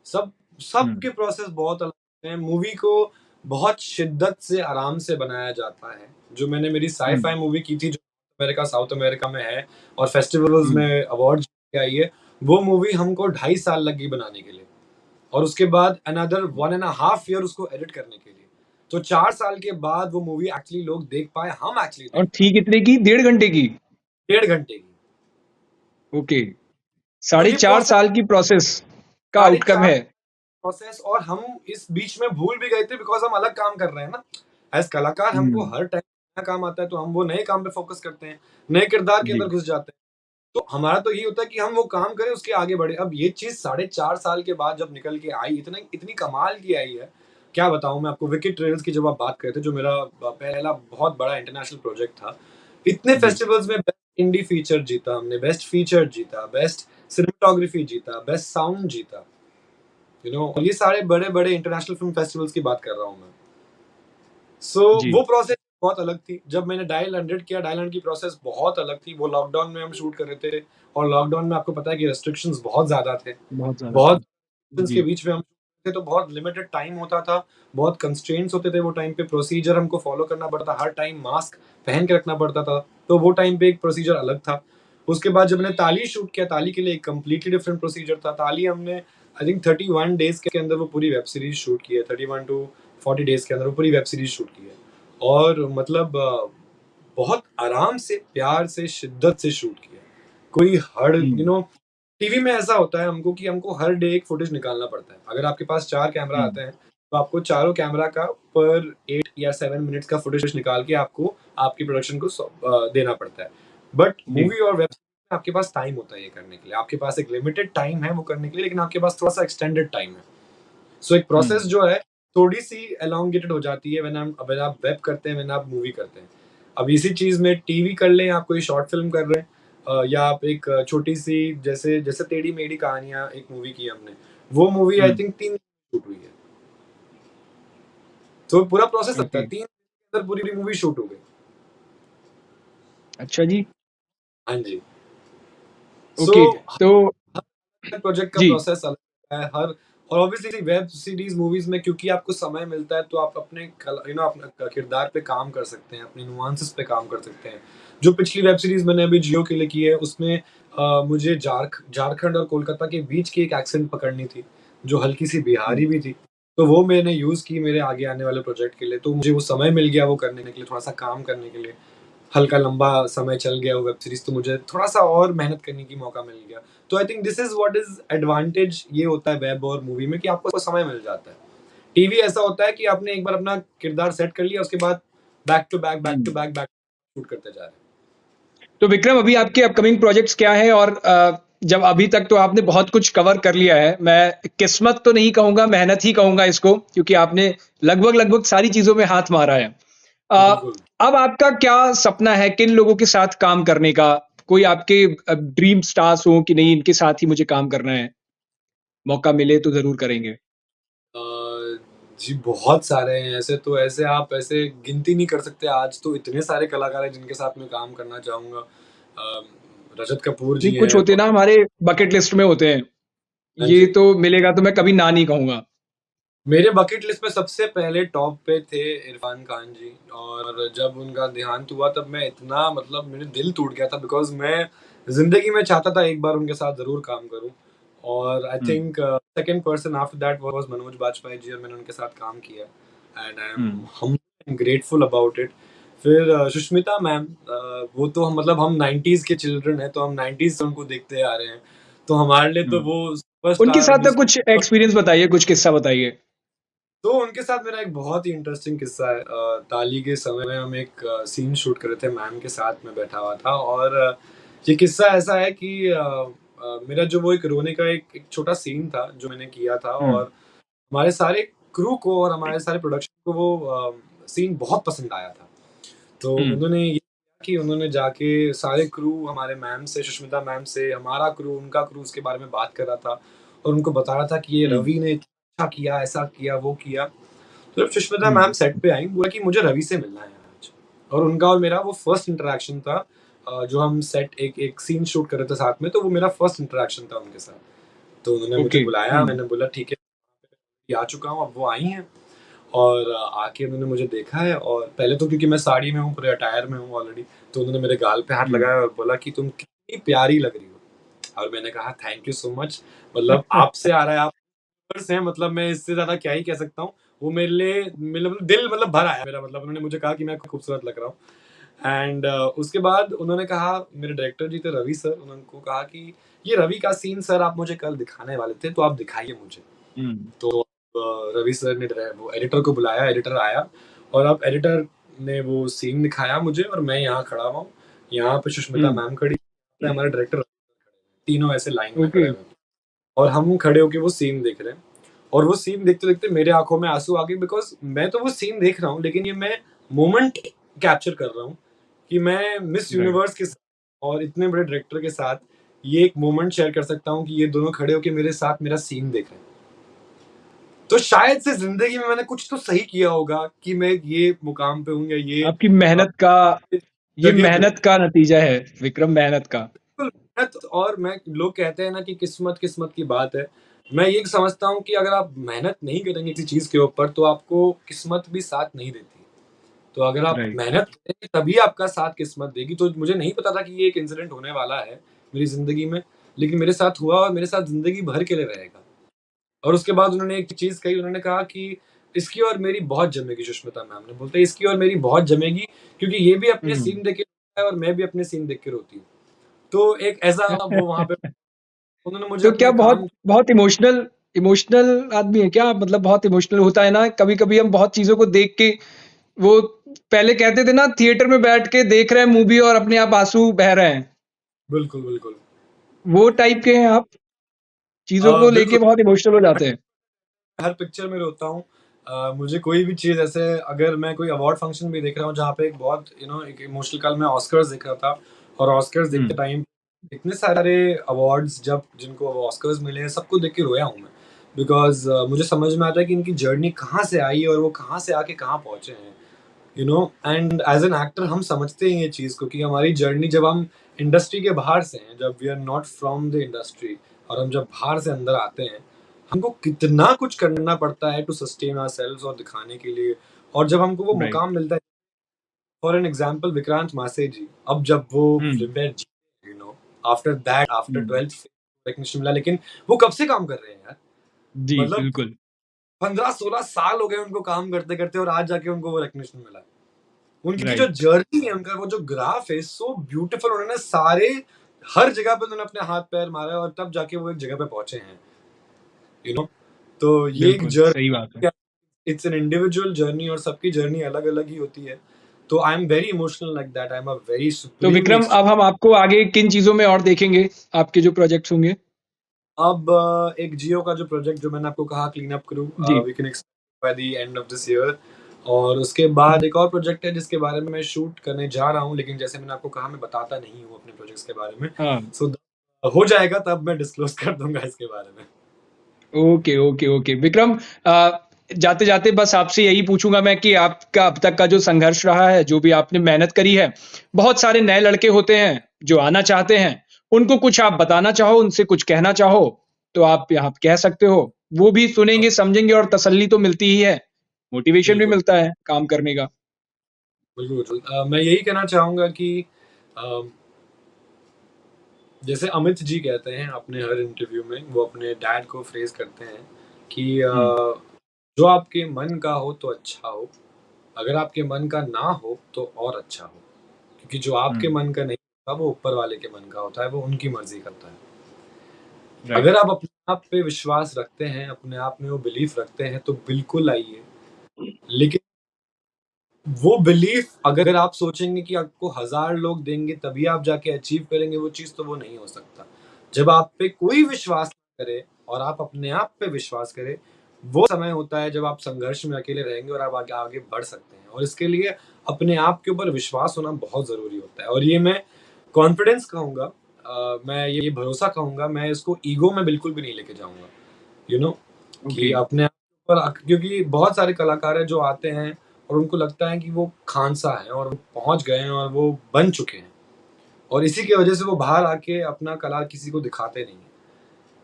सब हुँ, सबके प्रोसेस बहुत अलग हैं। मूवी को बहुत शिद्दत से, आराम से बनाया जाता है। जो मैंने मेरी हुँ, साइ-फाई मूवी की थी, जो अमेरिका, साउथ अमेरिका में है और फेस्टिवल्स हुँ। में अवार्ड जीत के आई है, वो मूवी हमको 2.5 साल लग गई बनाने के लिए और उसके बाद another 1 and a half year उसको एडिट करने के लिए। तो 4 साल के बाद वो मूवी एक्चुअली लोग देख पाए, हम एक्चुअली और देख थी पाए। कितने की? 1.5 घंटे की? 1.5 घंटे की। ओके। तो साढ़े ये चार प्रोसेस साल की प्रोसेस का साढ़े आउटकम चार है। प्रोसेस, और हम इस बीच में भूल भी गए थे बिकॉज़ हम अलग काम कर रहे हैं ना। एज़ कलाकार हमको हम्म। हर टाइम नया काम आता है तो हम वो नए काम पे फ़ोकस करते हैं, नए किरदार के अंदर जी। घुस जाते हैं। तो हमारा तो यही होता है कि हम वो काम करें, उसके आगे बढ़े। अब ये चीज़ साढ़े 4 साल के बाद जब निकल के आई, इतना इतनी कमाल की आई है, क्या बताऊँ मैं आपको। विकी ट्रेल्स की जब आप बात कर रहे थे, जो मेरा पहला बहुत बड़ा इंटरनेशनल प्रोजेक्ट था। इतने जी। फेस्टिवल्स में बेस्ट इंडी फीचर जीता हमने, बेस्ट फीचर जीता, बेस्ट सिनेमेटोग्राफी जीता, बेस्ट साउंड जीता, और ये सारे बड़े-बड़े इंटरनेशनल फ़िल्म फेस्टिवल्स की बात कर रहा हूँ मैं। सो जी। वो प्रोसेस बहुत अलग थी। जब मैंने डायल 100 किया, डायल 100 की प्रोसेस बहुत अलग थी। वो लॉकडाउन में हम शूट कर रहे थे, और लॉकडाउन में आपको पता है कि रेस्ट्रिक्शंस बहुत ज़्यादा थे। बहुत ज्यादा बहुत थी। रेस्ट्रिक्शंस के जी। बीच में हम थे, तो बहुत लिमिटेड टाइम होता था, बहुत कंस्ट्रेंट्स होते थे वो टाइम पे, प्रोसीजर हमको फॉलो करना पड़ता था, हर टाइम मास्क पहन के रखना पड़ता था, तो वो टाइम पे एक प्रोसीजर अलग था। उसके बाद जब मैंने ताली शूट किया, ताली के लिए एक कंप्लीटली डिफरेंट प्रोसीजर था। ताली हमने आई थिंक 31 डेज़ के अंदर वो पूरी वेब सीरीज़ शूट की है, 31 टू 40 डेज़ के अंदर वो पूरी वेब सीरीज़ शूट की है। और मतलब बहुत आराम से, प्यार से, शिद्दत से शूट किया। कोई हड़ हम्म। टीवी में ऐसा होता है हमको कि हमको हर डे एक फुटेज निकालना पड़ता है। अगर आपके पास 4 कैमरा हम्म। आते हैं, तो आपको चारों कैमरा का पर 8 या 7 मिनट्स का फुटेज निकाल के आपको आपकी प्रोडक्शन को देना पड़ता है। बट जी। मूवी और वेब सीरीज़ में आपके पास टाइम होता है ये करने के लिए। आपके पास एक लिमिटेड टाइम है वो करने के लिए, लेकिन आपके पास थोड़ा-सा एक्सटेंडेड टाइम है। सो एक प्रोसेस हम्म। जो है थोड़ी-सी एलोंगेटेड हो जाती है व्हेन आप वेब करते हैं, व्हेन आप मूवी करते हैं। अब इसी चीज़ में टीवी कर लें, आप कोई शॉर्ट फ़िल्म कर रहे हैं, या आप एक छोटी-सी, जैसे जैसे टेढ़ी-मेढ़ी कहानियाँ एक मूवी की हमने, वो मूवी आई हम्म। थिंक 3 शूट हुई है। तो पूरा प्रोसेस लगता ओके। है, 3 के अंदर पूरी मूवी शूट हो गई। अच्छा जी। हाँ जी। So okay. तो हर प्रोजेक्ट का जी। प्रोसेस अलग है, हर और ऑब्वियसली वेब सीरीज मूवीज में क्योंकि आपको समय मिलता है, तो आप अपने अपना किरदार पे काम कर सकते हैं, अपने नुआंसेस पे काम कर सकते हैं। जो पिछली वेब सीरीज मैंने अभी जियो के लिए की है, उसमें मुझे झारखंड और कोलकाता के बीच की एक एक्सेंट पकड़नी थी, जो हल्की सी हम्म। बिहारी भी थी। तो वो मैंने यूज की मेरे आगे आने वाले प्रोजेक्ट के लिए, तो मुझे वो समय मिल गया वो करने के लिए, थोड़ा सा काम करने के लिए। हल्का लंबा समय चल गया वो वेब सीरीज़, तो मुझे थोड़ा-सा और मेहनत करने की मौका मिल गया। तो I think this is what is advantage ये होता है वेब और मूवी में, कि आपको समय मिल जाता है। टीवी ऐसा होता है कि आपने एक बार अपना किरदार सेट कर लिया, उसके बाद back to back, back to hmm. Back, back shoot करते जा रहे हैं। तो विक्रम, अभी आपके अपकमिंग प्रोजेक्ट्स क्या हैं? और जब अभी तक तो आपने बहुत कुछ कवर कर लिया है, मैं किस्मत तो नहीं कहूंगा, मेहनत ही कहूंगा इसको, क्योंकि आपने लगभग लगभग सारी चीजों में हाथ मारा है। अ, बिल्कुल। अब आपका क्या सपना है? किन लोगों के साथ काम करने का? कोई आपके ड्रीम स्टार्स हो कि नहीं, इनके साथ ही मुझे काम करना है, मौका मिले तो जरूर करेंगे? अ, जी बहुत सारे हैं ऐसे, तो ऐसे आप ऐसे गिनती नहीं कर सकते। आज तो इतने सारे कलाकार हैं जिनके साथ मैं काम करना चाहूँगा। रजत कपूर नहीं, जी कुछ हैं। होते ना हमारे बकेट लिस्ट में होते हैं, हाँ ये जी। तो मिलेगा तो मैं कभी ना नहीं कहूंगा। मेरे बकेट लिस्ट में सबसे पहले टॉप पे थे इरफान खान जी, और जब उनका देहांत हुआ तब मैं इतना, मतलब मेरे दिल टूट गया था, बिकॉज़ मैं ज़िंदगी में चाहता था एक बार उनके साथ ज़रूर काम करूँ। और I hmm. Think second person after that was Manoj Bajpayee ji, और मैंने उनके साथ काम किया, and I am hmm. Humble and grateful about it. फिर सुष्मिता मैम, वो तो मतलब हम 90s के चिल्ड्रन हैं, तो हम 90s से उनको देखते आ रहे हैं। तो हमारे लिए तो हम्म। वो उनके सुपरस्टार साथ का जिस कुछ एक्सपीरियंस बताइए, कुछ किस्सा बताइए। तो उनके साथ मेरा एक बहुत ही इंटरेस्टिंग किस्सा है। ताली के समय में हम एक सीन शूट कर रहे थे, मैम के साथ मैं बैठा हुआ था, और ये किस्सा ऐसा है कि मेरा जो वो एक रोने का एक छोटा सीन था जो मैंने किया था, हम्म। और हमारे सारे क्रू को और हमारे सारे प्रोडक्शन को वो सीन बहुत पसंद आया था। तो हम्म। उन्होंने ये किया कि उन्होंने जाके सारे क्रू, हमारे मैम से, सुष्मिता मैम से, हमारा क्रू, उनका क्रू, उसके बारे में बात कर रहा था, और उनको बता रहा था कि ये हम्म। रवि ने अच्छा किया, ऐसा किया, वो किया। तो जब सुष्मिता हम्म। मैम सेट पे आई, बोला कि मुझे रवि से मिलना है आज। और उनका और मेरा वो फर्स्ट इंटरेक्शन था। जो हम सेट एक एक सीन शूट कर रहे थे साथ में, तो वो मेरा फर्स्ट इंटरेक्शन था उनके साथ। तो उन्होंने मुझे ओके। बुलाया, मैंने बोला ठीक है, आ चुका हूँ। अब वो आई हैं, और आके उन्होंने मुझे देखा है, और पहले तो क्योंकि मैं साड़ी में हूँ, पूरे अटायर में हूँ ऑलरेडी, तो उन्होंने मेरे गाल पे हाथ हम्म। लगाया और बोला कि तुम कितनी प्यारी लग रही हो। और मैंने कहा थैंक यू सो मच, मतलब आपसे आ रहा है, आप से हैं, मतलब मैं इससे ज़्यादा क्या ही कह सकता हूँ। वो मेरे लिए, मतलब दिल, मतलब भर आया मेरा, मतलब उन्होंने मुझे कहा कि मैं खूबसूरत लग रहा हूँ। एंड उसके बाद उन्होंने कहा, मेरे डायरेक्टर जी थे रवि सर, उनको कहा कि ये रवि का सीन सर आप मुझे कल दिखाने वाले थे, तो आप दिखाइए मुझे। तो रवि सर ने वो एडिटर को बुलाया, एडिटर आया और अब एडिटर ने वो सीन दिखाया मुझे, और मैं यहाँ खड़ा हुआ हूँ, यहाँ पे सुष्मिता मैम खड़ी, हमारे डायरेक्टर तीनों ऐसे लाइन में ओके खड़े हुए, और हम खड़े होके वो सीन देख रहे हैं। और वो सीन देखते देखते मेरे आंखों में आंसू आ गए, बिकॉज मैं तो वो सीन देख रहा हूँ, लेकिन ये मैं मोमेंट कैप्चर कर रहा हूँ कि मैं मिस राइट यूनिवर्स के साथ और इतने बड़े डायरेक्टर के साथ ये एक मोमेंट शेयर कर सकता हूँ कि ये दोनों खड़े होके मेरे साथ मेरा सीन देख रहे हैं। तो शायद से जिंदगी में मैंने कुछ तो सही किया होगा कि मैं ये मुकाम पे हूँ, या ये आपकी मेहनत का, ये जगह पे हूँ। मेहनत का नतीजा है विक्रम, मेहनत का। बिल्कुल, मेहनत। और मैं, लोग कहते हैं ना कि किस्मत किस्मत की बात है, मैं ये समझता हूँ कि अगर आप मेहनत नहीं करेंगे किसी चीज के ऊपर तो आपको किस्मत भी साथ नहीं देती। तो अगर आप राइट मेहनत करेंगे तभी आपका साथ किस्मत देगी। तो मुझे नहीं पता था कि ये एक इंसिडेंट होने वाला है मेरी जिंदगी में, लेकिन मेरे साथ हुआ और मेरे साथ जिंदगी भर के लिए रहेगा। और उसके बाद उन्होंने एक चीज कही, उन्होंने कहा कि इसकी और मेरी बहुत जमेगी। सुष्मिता मैम ने बोलते इसकी और मेरी बहुत जमेगी, क्योंकि ये भी अपने सीन देख के रोता है और मैं भी अपने सीन देख के रोती हूँ। तो एक ऐसा वो वहां पे उन्होंने मुझे तो क्या अपने बहुत काम। बहुत इमोशनल इमोशनल आदमी है क्या आप? मतलब बहुत इमोशनल होता है ना कभी कभी, हम बहुत चीजों को देख के, वो पहले कहते थे ना, थिएटर में बैठ के देख रहे हैं मूवी और अपने आप आंसू बह रहे हैं, बिल्कुल बिल्कुल। वो टाइप के हैं आप? चीजों को लेके बिल्कुल, बहुत इमोशनल हो जाते हैं। हर पिक्चर में रोता हूँ। मुझे कोई भी चीज़ ऐसे, अगर मैं कोई अवार्ड फंक्शन भी देख रहा हूँ जहाँ पे एक बहुत एक इमोशनल, कल मैं ऑस्कर्स देख रहा था, और ऑस्कर्स देखते टाइम इतने सारे अवार्ड्स जब जिनको ऑस्कर्स मिले हैं सबको देख के रोया हूँ मैं, बिकॉज मुझे समझ में आता है कि इनकी जर्नी कहाँ से आई और वो कहाँ से आके कहाँ पहुँचे हैं। एंड एज एन एक्टर हम समझते हैं ये चीज़ को कि हमारी जर्नी, जब हम इंडस्ट्री के बाहर से हैं, जब we are not from the industry, और हम जब बाहर से अंदर आते हैं, हमको कितना कुछ करना पड़ता है टू सस्टेन आवरसेल्व्स और दिखाने के लिए। और जब हमको वो राइट मुकाम मिलता है, फॉर एन एग्जांपल विक्रांत मासे जी, अब जब वो फिल्म फेयर जीते, after that, after 12th recognition मिला, लेकिन वो कब से काम कर रहे हैं यार, जी मतलब बिल्कुल 15-16 साल हो गए उनको काम करते करते, और आज जाके उनको वो रिकग्निशन मिला। उनकी जो राइट जर्नी है, उनका वो जो ग्राफ है, सो ब्यूटीफुल। उन्होंने सारे, हर जगह पे उन्होंने अपने हाथ पैर मारा है और तब जाके वो एक जगह पे पहुंचे हैं, यू नो तो ये एक बिल्कुल सही बात है। Journey, it's an individual journey, और सबकी जर्नी अलग अलग ही होती है। तो I am very emotional like that, I am a very तो सुप्रीमली। विक्रम, अब हम आपको आगे किन चीजों में और देखेंगे? आपके जो प्रोजेक्ट्स होंगे? अब एक जियो का जो प्रोजेक्ट जो मैंने आपको कहा, क्लीन अप क्रू, जी we can expect by the end of this year. और उसके बाद एक और प्रोजेक्ट है जिसके बारे में मैं शूट करने जा रहा हूँ, लेकिन जैसे मैंने आपको कहा मैं बताता नहीं हूँ अपने प्रोजेक्ट्स के बारे में। हाँ सो हो जाएगा तब मैं डिस्क्लोज कर दूंगा इसके बारे में। ओके ओके ओके विक्रम, जाते जाते बस आपसे यही पूछूंगा मैं कि आपका अब तक का जो संघर्ष रहा है, जो भी आपने मेहनत करी है, बहुत सारे नए लड़के होते हैं जो आना चाहते हैं, उनको कुछ आप बताना चाहो, उनसे कुछ कहना चाहो, तो आप यहाँ कह सकते हो। वो भी सुनेंगे समझेंगे और तसल्ली तो मिलती ही है, मोटिवेशन भी बिल्कुल मिलता है काम करने का। बिल्कुल बिल्कुल। मैं यही कहना चाहूंगा कि अ, जैसे अमित जी कहते हैं अपने हर इंटरव्यू में, वो अपने डैड को फ्रेज करते हैं कि हम्म जो आपके मन का हो तो अच्छा हो, अगर आपके मन का ना हो तो और अच्छा हो, क्योंकि जो आपके हम्म मन का नहीं होता वो ऊपर वाले के मन का होता है, वो उनकी मर्जी करता है। राइट अगर आप अपने आप पे विश्वास रखते हैं, अपने आप में वो बिलीफ रखते हैं, तो बिल्कुल आइए। लेकिन वो बिलीफ अगर आप सोचेंगे कि आपको 1000 लोग देंगे तभी आप जाके अचीव करेंगे वो चीज़, तो वो नहीं हो सकता। जब आप पे कोई विश्वास ना करे और आप अपने आप पे विश्वास करें, वो समय होता है जब आप संघर्ष में अकेले रहेंगे और आप आगे आगे बढ़ सकते हैं। और इसके लिए अपने आप के ऊपर विश्वास होना बहुत ज़रूरी होता है। और ये मैं कॉन्फिडेंस कहूँगा, मैं ये भरोसा कहूँगा, मैं इसको ईगो में बिल्कुल भी नहीं लेके जाऊँगा। यू नो कि ओके अपने आप पर, क्योंकि बहुत सारे कलाकार हैं जो आते हैं और उनको लगता है कि वो खानसा है और वो पहुंच गए हैं और वो बन चुके हैं, और इसी की वजह से वो बाहर आके अपना कला किसी को दिखाते नहीं है।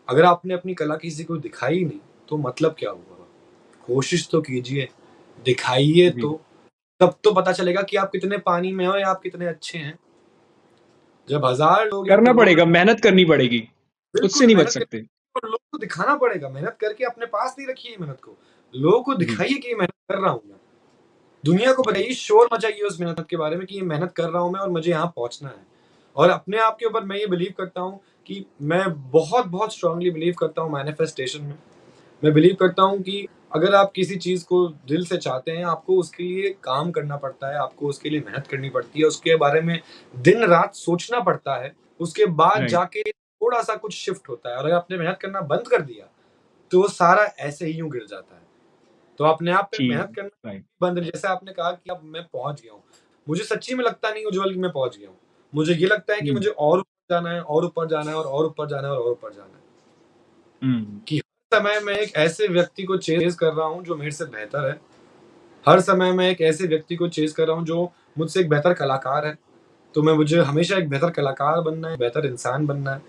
अगर आपने अपनी कला किसी को दिखाई नहीं तो मतलब क्या हुआ? कोशिश तो कीजिए, दिखाइए जी तो, तब तो पता चलेगा कि आप कितने पानी में हो या आप कितने अच्छे हैं। जब 1000 लोग या करना करोड़, पड़ेगा, मेहनत करनी पड़ेगी, उससे बिल्कुल नहीं बच मेहनत सकते। करिए और लोगों को दिखाना पड़ेगा। मेहनत करके अपने पास नहीं रखिए मेहनत को, लोगों को जी दिखाइए कि ये मेहनत कर रहा हूँ मैं। दुनिया को बताइए, शोर मचाइए उस मेहनत के बारे में कि ये मेहनत कर रहा हूँ मैं और मुझे यहाँ पहुँचना है। और अपने आप के ऊपर मैं ये बिलीव करता हूँ कि मैं बहुत स्ट्रांगली बिलीव करता हूँ मैनिफेस्टेशन में। मैं बिलीव करता हूँ कि अगर आप किसी चीज़ को दिल से चाहते हैं, आपको उसके लिए काम करना पड़ता है, आपको उसके लिए मेहनत करनी पड़ती है, उसके बारे में दिन-रात सोचना पड़ता है, उसके बाद राइट। जाके थोड़ा-सा कुछ शिफ्ट होता है और अगर आपने मेहनत करना बंद कर दिया, तो वो सारा ऐसे ही यूँ गिर जाता है। तो अपने आप पे जी। मेहनत करना राइट। बंद, जैसे आपने कहा कि अब मैं पहुँच गया हूँ। मुझे सच्ची में लगता नहीं उज्ज्वल कि मैं पहुँच गया हूँ। मुझे ये लगता है कि हम्म। मुझे और ऊपर जाना है और ऊपर जाना है और ऊपर जाना है और ऊपर जाना है। हम्म। कि हर समय मैं एक ऐसे व्यक्ति को चेज़ कर रहा हूँ जो मेरे से बेहतर है। हर समय मैं एक ऐसे व्यक्ति को चेज़ कर रहा हूँ जो मुझसे एक बेहतर कलाकार है। तो मुझे हमेशा एक बेहतर कलाकार बनना है, बेहतर इंसान बनना है।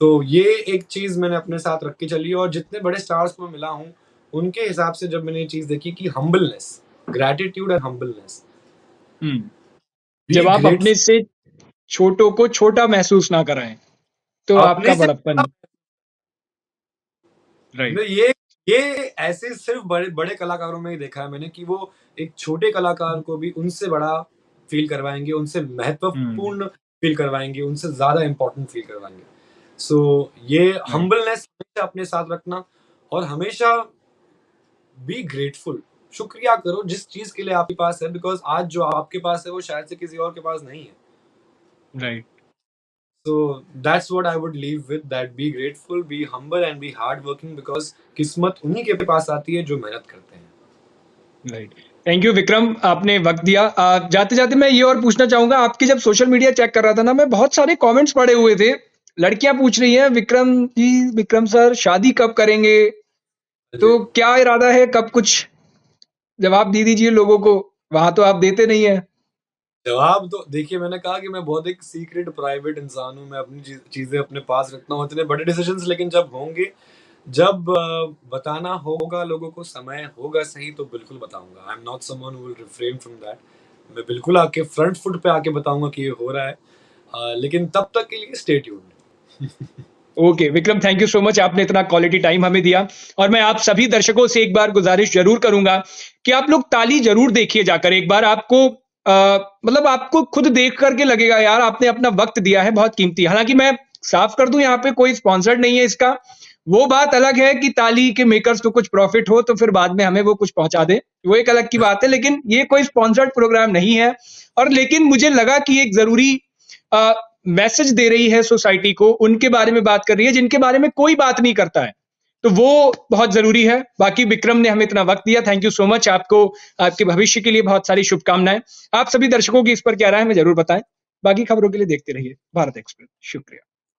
तो ये एक चीज़ मैंने अपने साथ रख के चली और जितने बड़े स्टार्स को मैं मिला हूँ, उनके हिसाब से जब मैंने ये चीज़ देखी कि humbleness, gratitude and humbleness, hmm. Be जब आप ग्रेट अपने से छोटों को छोटा महसूस ना कराएं तो अपने आपका से। बड़प्पन। राइट। मैं ये ऐसे सिर्फ़ बड़े बड़े कलाकारों में ही देखा है मैंने कि वो एक छोटे कलाकार को भी उनसे बड़ा फ़ील करवाएँगे, उनसे हम्म। महत्वपूर्ण फ़ील करवाएँगे, उनसे ज़्यादा इम्पोर्टेंट फ़ील करवाएँगे। सो ये राइट। हम्बलनेस हमेशा अपने साथ रखना और हमेशा बी ग्रेटफुल, शुक्रिया करो जिस चीज़ के लिए आपके पास है, बिकॉज़ आज जो आपके पास है वो शायद से किसी और के पास नहीं है। Right. So that's what I would leave with, that be grateful, be humble and be hard working, because किस्मत उन्हीं के पास आती है जो मेहनत करते हैं। राइट। थैंक यू विक्रम, आपने वक्त दिया। जाते जाते मैं ये और पूछना चाहूंगा, आपके जब सोशल मीडिया चेक कर रहा था ना, मैं बहुत सारे कमेंट्स पढ़े हुए थे। लड़कियां पूछ रही हैं, विक्रम जी, विक्रम सर शादी कब करेंगे? जी। तो क्या इरादा है, कब कुछ जवाब दे दीजिए लोगों को, वहां तो आप देते नहीं है। जवाब तो देखिए, मैंने कहा कि मैं बहुत एक सीक्रेट प्राइवेट इंसान हूँ, मैं अपनी चीज़ें अपने पास रखता हूँ, इतने बड़े डिसीजंस लेकिन जब होंगे, जब बताना होगा लोगों को, समय होगा सही तो बिल्कुल बताऊँगा। I am not someone who will refrain from that. मैं बिल्कुल आके फ्रंट फुट पे आके बताऊँगा कि ये हो रहा है। लेकिन तब तक के लिए stay tuned. Okay Vikram, thank you so much, आपने इतना क्वालिटी टाइम हमें दिया। और मैं आप सभी दर्शकों से एक बार गुजारिश जरूर करूंगा कि आप लोग ताली जरूर देखिए जाकर एक बार। आपको मतलब आपको खुद देख करके लगेगा यार आपने अपना वक्त दिया है, बहुत कीमती। हालांकि मैं साफ कर दूं, यहाँ पे कोई स्पॉन्सर्ड नहीं है इसका। वो बात अलग है कि ताली के मेकर्स को कुछ प्रॉफिट हो तो फिर बाद में हमें वो कुछ पहुंचा दे, वो एक अलग की बात है। लेकिन ये कोई स्पॉन्सर्ड प्रोग्राम नहीं है। और लेकिन मुझे लगा कि एक जरूरी मैसेज दे रही है सोसाइटी को, उनके बारे में बात कर रही है जिनके बारे में कोई बात नहीं करता है, तो वो बहुत जरूरी है। बाकी विक्रम ने हमें इतना वक्त दिया, थैंक यू सो मच। आपको आपके भविष्य के लिए बहुत सारी शुभकामनाएं। आप सभी दर्शकों की इस पर क्या राय है, हमें जरूर बताएं। बाकी खबरों के लिए देखते रहिए भारत एक्सप्रेस। शुक्रिया।